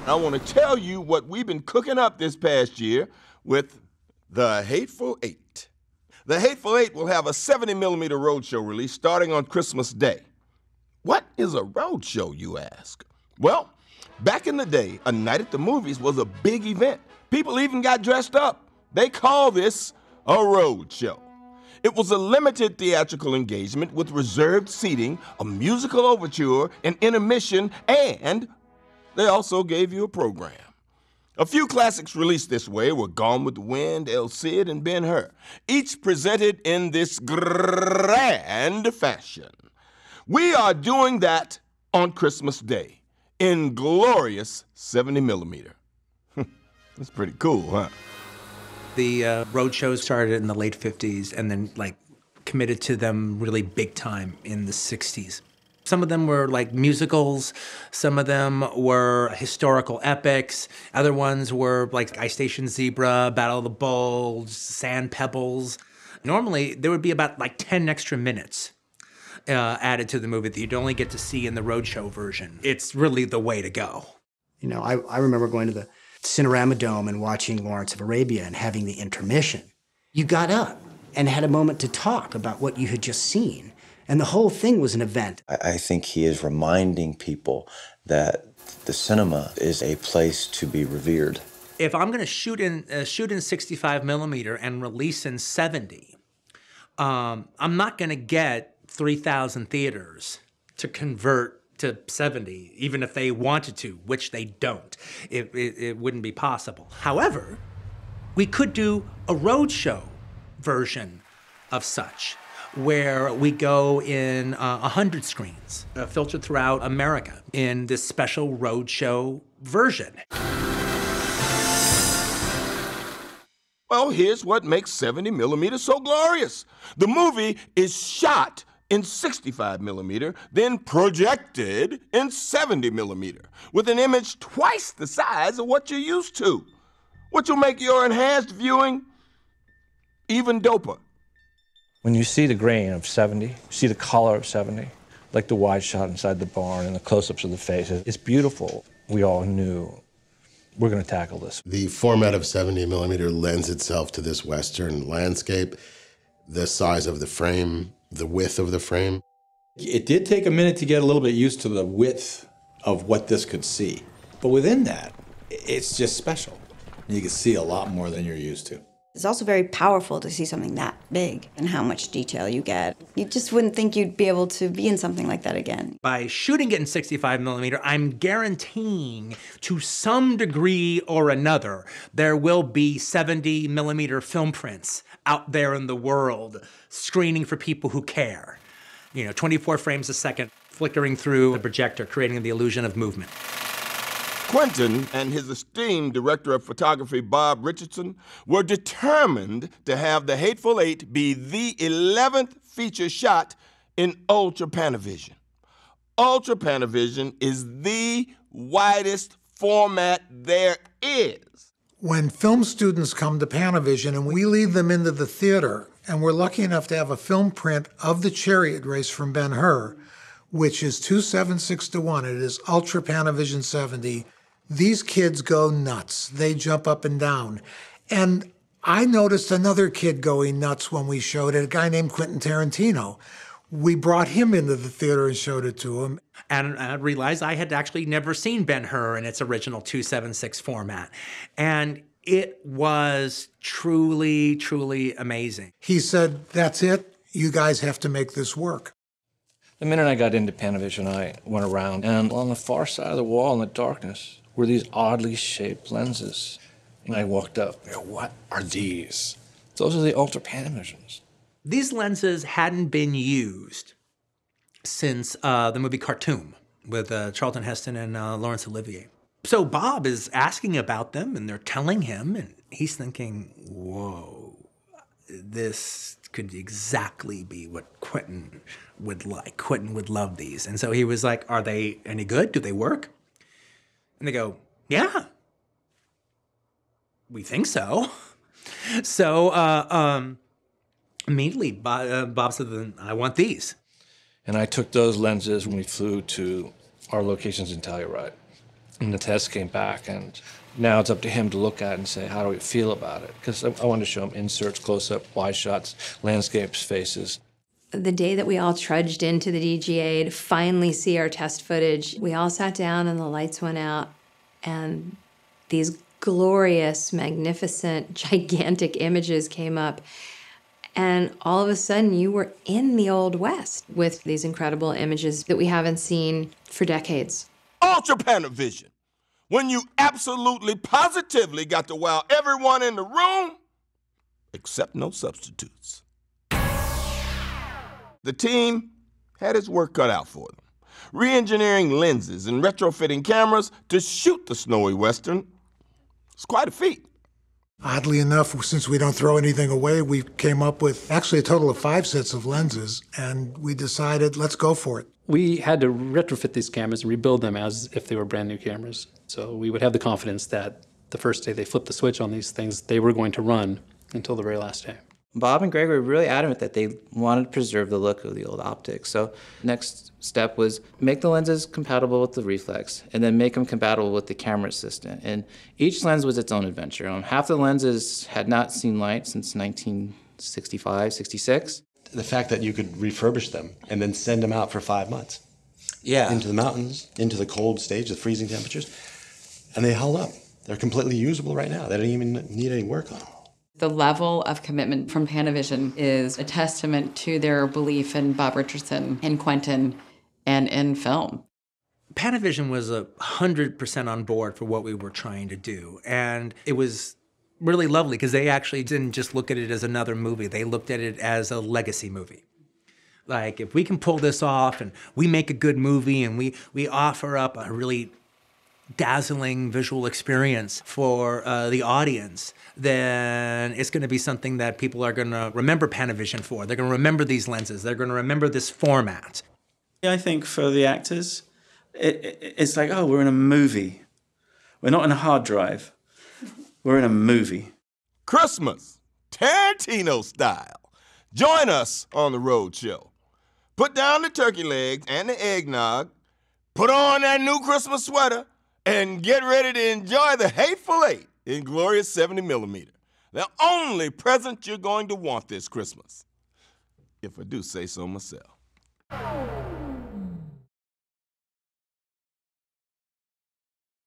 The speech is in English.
I want to tell you what we've been cooking up this past year with The Hateful Eight. The Hateful Eight will have a 70mm roadshow release starting on Christmas Day. What is a roadshow, you ask? Well, back in the day, a night at the movies was a big event. People even got dressed up. They call this a roadshow. It was a limited theatrical engagement with reserved seating, a musical overture, an intermission, and they also gave you a program. A few classics released this way were Gone with the Wind, El Cid, and Ben-Hur, each presented in this grand fashion. We are doing that on Christmas Day in glorious 70mm. That's pretty cool, huh? The road shows started in the late 50s and then committed to them really big time in the 60s. Some of them were like musicals, some of them were historical epics, other ones were like Ice Station Zebra, Battle of the Bulge, Sand Pebbles. Normally, there would be about 10 extra minutes added to the movie that you'd only get to see in the roadshow version. It's really the way to go. You know, I remember going to the Cinerama Dome and watching Lawrence of Arabia and having the intermission. You got up and had a moment to talk about what you had just seen. And the whole thing was an event. I think he is reminding people that the cinema is a place to be revered. If I'm going to shoot in 65mm and release in 70, I'm not going to get 3,000 theaters to convert to 70, even if they wanted to, which they don't. It wouldn't be possible. However, we could do a roadshow version of such, where we go in 100 screens, filtered throughout America in this special roadshow version. Well, here's what makes 70mm so glorious. The movie is shot in 65mm, then projected in 70mm, with an image twice the size of what you're used to, which will make your enhanced viewing even doper. When you see the grain of 70, you see the color of 70, like the wide shot inside the barn and the close-ups of the faces. It's beautiful. We all knew we're going to tackle this. The format of 70mm lends itself to this Western landscape, the size of the frame, the width of the frame. It did take a minute to get a little bit used to the width of what this could see. But within that, it's just special. You can see a lot more than you're used to. It's also very powerful to see something that big and how much detail you get. You just wouldn't think you'd be able to be in something like that again. By shooting it in 65mm, I'm guaranteeing to some degree or another, there will be 70mm film prints out there in the world screening for people who care. 24 frames a second flickering through the projector, creating the illusion of movement. Quentin and his esteemed director of photography, Bob Richardson, were determined to have The Hateful Eight be the 11th feature shot in Ultra Panavision. Ultra Panavision is the widest format there is. When film students come to Panavision and we lead them into the theater, and we're lucky enough to have a film print of the chariot race from Ben-Hur, which is 276:1, it is Ultra Panavision 70, these kids go nuts. They jump up and down. And I noticed another kid going nuts when we showed it, a guy named Quentin Tarantino. We brought him into the theater and showed it to him. And I realized I had actually never seen Ben-Hur in its original 276 format. And it was truly, truly amazing. He said, that's it. You guys have to make this work. The minute I got into Panavision, I went around, and on the far side of the wall in the darkness were these oddly shaped lenses. And I walked up, what are these? Those are the Ultra Panavisions. These lenses hadn't been used since the movie Khartoum with Charlton Heston and Laurence Olivier. So Bob is asking about them, and they're telling him, and he's thinking, whoa, this could exactly be what Quentin would like. Quentin would love these. And so he was like, are they any good? Do they work? And they go, yeah, we think so. So immediately Bob said, I want these. And I took those lenses when we flew to our locations in Telluride. And the test came back, and now it's up to him to look at it and say, how do we feel about it? Because I wanted to show him inserts, close-up, wide shots, landscapes, faces. The day that we all trudged into the DGA to finally see our test footage, we all sat down and the lights went out, and these glorious, magnificent, gigantic images came up. And all of a sudden, you were in the Old West with these incredible images that we haven't seen for decades. Ultra Panavision, when you absolutely, positively got to wow everyone in the room, except no substitutes. The team had its work cut out for them, re-engineering lenses and retrofitting cameras to shoot the snowy Western. It's quite a feat. Oddly enough, since we don't throw anything away, we came up with actually a total of 5 sets of lenses, and we decided, let's go for it. We had to retrofit these cameras and rebuild them as if they were brand new cameras. So we would have the confidence that the first day they flipped the switch on these things, they were going to run until the very last day. Bob and Greg were really adamant that they wanted to preserve the look of the old optics. So next step was make the lenses compatible with the reflex and then make them compatible with the camera assistant. And each lens was its own adventure. Half the lenses had not seen light since 1965, 66. The fact that you could refurbish them and then send them out for 5 months. Yeah. Into the mountains, into the cold stage, the freezing temperatures, and they held up. They're completely usable right now. They don't even need any work on them. The level of commitment from Panavision is a testament to their belief in Bob Richardson, in Quentin, and in film. Panavision was 100% on board for what we were trying to do, and it was really lovely because they actually didn't just look at it as another movie. They looked at it as a legacy movie. Like, if we can pull this off and we make a good movie and we offer up a really dazzling visual experience for the audience, then it's going to be something that people are going to remember Panavision for. They're going to remember these lenses. They're going to remember this format. I think for the actors, it's like, oh, we're in a movie. We're not in a hard drive. We're in a movie. Christmas, Tarantino style. Join us on the road show. Put down the turkey legs and the eggnog, put on that new Christmas sweater, and get ready to enjoy the Hateful Eight in glorious 70mm. The only present you're going to want this Christmas, if I do say so myself.